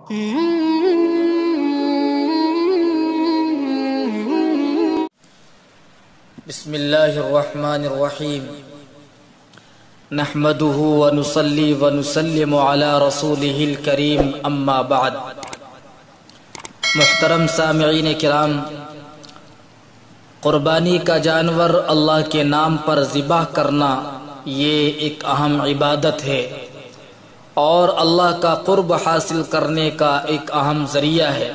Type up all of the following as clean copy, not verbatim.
بسم اللہ الرحمن الرحیم نحمده ونصلی ونسلم علی رسولہ الکریم اما بعد۔ محترم سامعین کرام، قربانی کا جانور اللہ کے نام پر ذبح کرنا یہ ایک اہم عبادت ہے اور اللہ کا قرب حاصل کرنے کا ایک اہم ذریعہ ہے،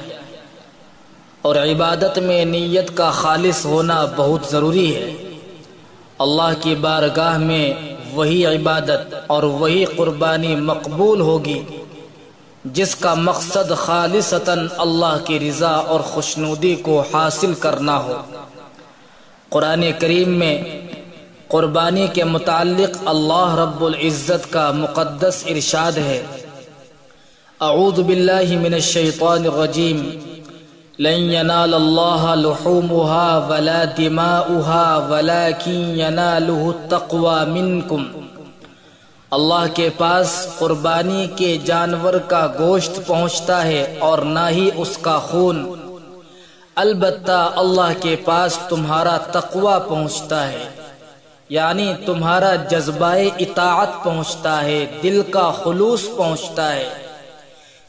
اور عبادت میں نیت کا خالص ہونا بہت ضروری ہے۔ اللہ کی بارگاہ میں وہی عبادت اور وہی قربانی مقبول ہوگی جس کا مقصد خالصتاً اللہ کی رضا اور خوشنودی کو حاصل کرنا ہو۔ قرآن کریم میں قربانی کے متعلق اللہ رب العزت کا مقدس ارشاد ہے: اعوذ باللہ من الشیطان الرجیم، لن ینال اللہ لحومها ولا دماؤها ولکن ینالہ التقوی منکم۔ اللہ کے پاس قربانی کے جانور کا گوشت پہنچتا ہے اور نہ ہی اس کا خون، البتہ اللہ کے پاس تمہارا تقوی پہنچتا ہے، یعنی تمہارا جذبہ اطاعت پہنچتا ہے، دل کا خلوص پہنچتا ہے۔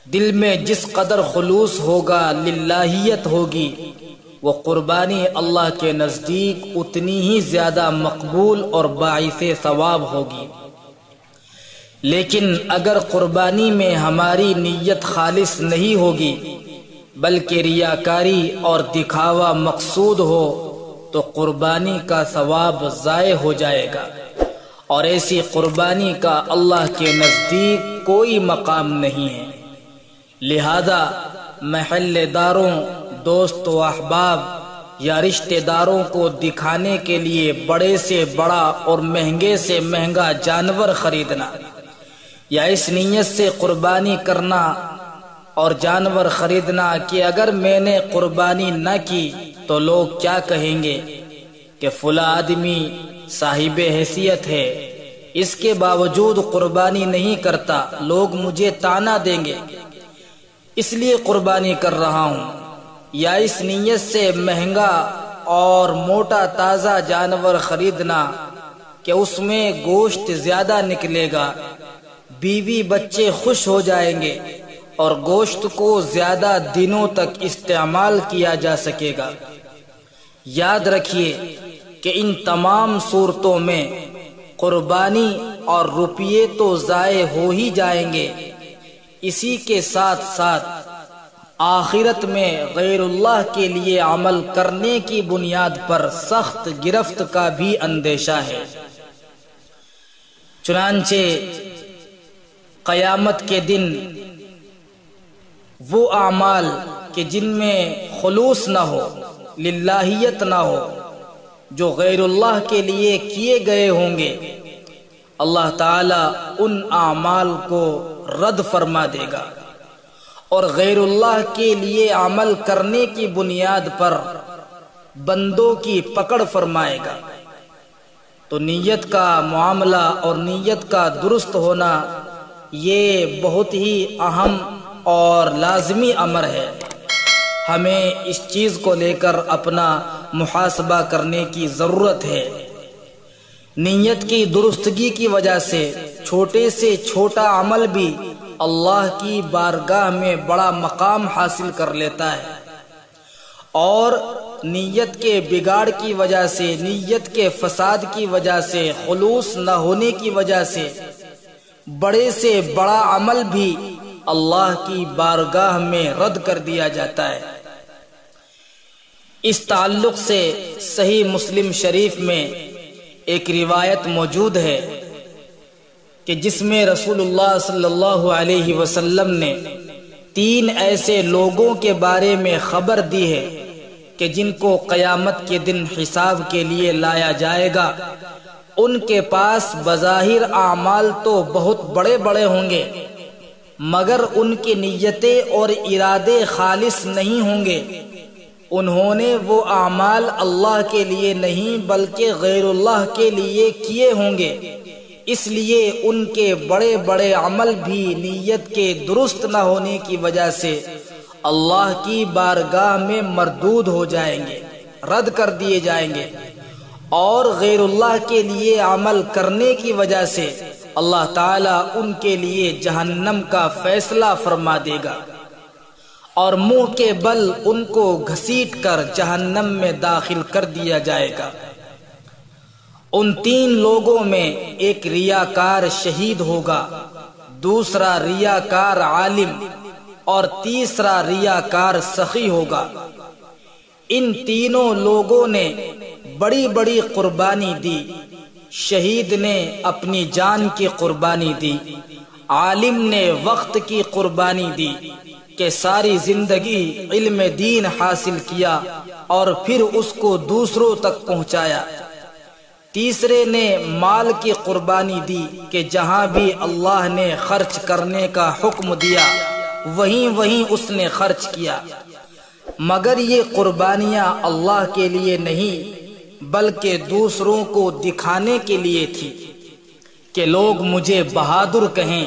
دل میں جس قدر خلوص ہوگا، للہیت ہوگی، وہ قربانی اللہ کے نزدیک اتنی ہی زیادہ مقبول اور باعث ثواب ہوگی۔ لیکن اگر قربانی میں ہماری نیت خالص نہیں ہوگی بلکہ ریاکاری اور دکھاوا مقصود ہو تو قربانی کا ثواب ضائع ہو جائے گا، اور ایسی قربانی کا اللہ کے نزدیک کوئی مقام نہیں ہے۔ لہذا محلے داروں، دوست و احباب یا رشتہ داروں کو دکھانے کے لیے بڑے سے بڑا اور مہنگے سے مہنگا جانور خریدنا، یا اس نیت سے قربانی کرنا اور جانور خریدنا کہ اگر میں نے قربانی نہ کی تو لوگ کیا کہیں گے کہ فلاں آدمی صاحب حیثیت ہے، اس کے باوجود قربانی نہیں کرتا، لوگ مجھے طعنہ دیں گے، اس لیے قربانی کر رہا ہوں۔ یا اس نیت سے مہنگا اور موٹا تازہ جانور خریدنا کہ اس میں گوشت زیادہ نکلے گا، بیوی بچے خوش ہو جائیں گے اور گوشت کو زیادہ دنوں تک استعمال کیا جا سکے گا۔ یاد رکھیے کہ ان تمام صورتوں میں قربانی اور روپیے تو ضائع ہو ہی جائیں گے، اسی کے ساتھ ساتھ آخرت میں غیر اللہ کے لیے عمل کرنے کی بنیاد پر سخت گرفت کا بھی اندیشہ ہے۔ چنانچہ قیامت کے دن وہ اعمال کہ جن میں خلوص نہ ہو، للہیت نہ ہو، جو غیر اللہ کے لیے کیے گئے ہوں گے، اللہ تعالی ان اعمال کو رد فرما دے گا اور غیر اللہ کے لیے عمل کرنے کی بنیاد پر بندوں کی پکڑ فرمائے گا۔ تو نیت کا معاملہ اور نیت کا درست ہونا یہ بہت ہی اہم اور لازمی امر ہے۔ ہمیں اس چیز کو لے کر اپنا محاسبہ کرنے کی ضرورت ہے۔ نیت کی درستگی کی وجہ سے چھوٹے سے چھوٹا عمل بھی اللہ کی بارگاہ میں بڑا مقام حاصل کر لیتا ہے، اور نیت کے بگاڑ کی وجہ سے، نیت کے فساد کی وجہ سے، خلوص نہ ہونے کی وجہ سے بڑے سے بڑا عمل بھی اللہ کی بارگاہ میں رد کر دیا جاتا ہے۔ اس تعلق سے صحیح مسلم شریف میں ایک روایت موجود ہے کہ جس میں رسول اللہ صلی اللہ علیہ وسلم نے 3 ایسے لوگوں کے بارے میں خبر دی ہے کہ جن کو قیامت کے دن حساب کے لیے لایا جائے گا۔ ان کے پاس بظاہر اعمال تو بہت بڑے بڑے ہوں گے، مگر ان کی نیتیں اور ارادے خالص نہیں ہوں گے۔ انہوں نے وہ اعمال اللہ کے لیے نہیں بلکہ غیر اللہ کے لیے کیے ہوں گے، اس لیے ان کے بڑے بڑے عمل بھی نیت کے درست نہ ہونے کی وجہ سے اللہ کی بارگاہ میں مردود ہو جائیں گے، رد کر دیے جائیں گے، اور غیر اللہ کے لیے عمل کرنے کی وجہ سے اللہ تعالیٰ ان کے لیے جہنم کا فیصلہ فرما دے گا، اور منہ کے بل ان کو گھسیٹ کر جہنم میں داخل کر دیا جائے گا۔ ان تین لوگوں میں ایک ریاکار شہید ہوگا، دوسرا ریاکار عالم، اور تیسرا ریاکار سخی ہوگا۔ ان تینوں لوگوں نے بڑی بڑی قربانی دی۔ شہید نے اپنی جان کی قربانی دی، عالم نے وقت کی قربانی دی کہ ساری زندگی علم دین حاصل کیا اور پھر اس کو دوسروں تک پہنچایا، تیسرے نے مال کی قربانی دی کہ جہاں بھی اللہ نے خرچ کرنے کا حکم دیا وہیں اس نے خرچ کیا، مگر یہ قربانیاں اللہ کے لیے نہیں بلکہ دوسروں کو دکھانے کے لیے تھی کہ لوگ مجھے بہادر کہیں،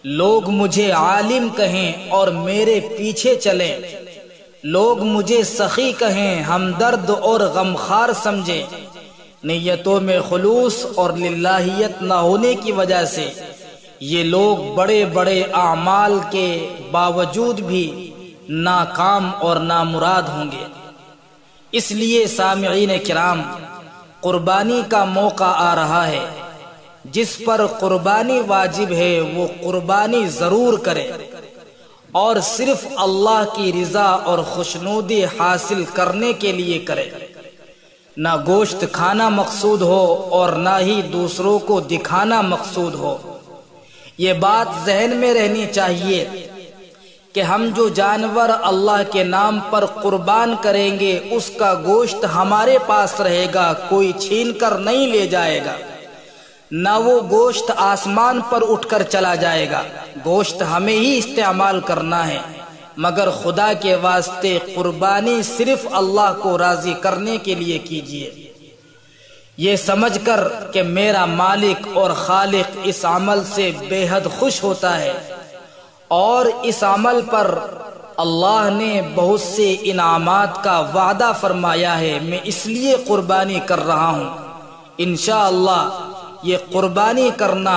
لوگ مجھے عالم کہیں اور میرے پیچھے چلیں، لوگ مجھے سخی کہیں، ہمدرد اور غمخوار سمجھیں۔ نیتوں میں خلوص اور للہیت نہ ہونے کی وجہ سے یہ لوگ بڑے بڑے اعمال کے باوجود بھی ناکام اور نامراد ہوں گے۔ اس لیے سامعین کرام، قربانی کا موقع آ رہا ہے۔ جس پر قربانی واجب ہے وہ قربانی ضرور کرے، اور صرف اللہ کی رضا اور خوشنودی حاصل کرنے کے لیے کرے۔ نہ گوشت کھانا مقصود ہو اور نہ ہی دوسروں کو دکھانا مقصود ہو۔ یہ بات ذہن میں رہنی چاہیے کہ ہم جو جانور اللہ کے نام پر قربان کریں گے اس کا گوشت ہمارے پاس رہے گا، کوئی چھین کر نہیں لے جائے گا، نہ وہ گوشت آسمان پر اٹھ کر چلا جائے گا۔ گوشت ہمیں ہی استعمال کرنا ہے، مگر خدا کے واسطے قربانی صرف اللہ کو راضی کرنے کے لیے کیجیے، یہ سمجھ کر کہ میرا مالک اور خالق اس عمل سے بے حد خوش ہوتا ہے، اور اس عمل پر اللہ نے بہت سے انعامات کا وعدہ فرمایا ہے۔ میں اس لیے قربانی کر رہا ہوں۔ انشاءاللہ یہ قربانی کرنا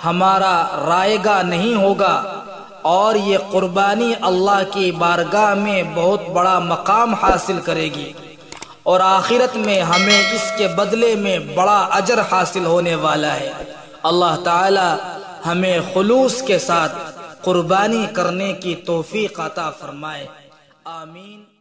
ہمارا رائے گاہ نہیں ہوگا، اور یہ قربانی اللہ کی بارگاہ میں بہت بڑا مقام حاصل کرے گی، اور آخرت میں ہمیں اس کے بدلے میں بڑا اجر حاصل ہونے والا ہے۔ اللہ تعالی ہمیں خلوص کے ساتھ قربانی کرنے کی توفیق عطا فرمائے، آمین۔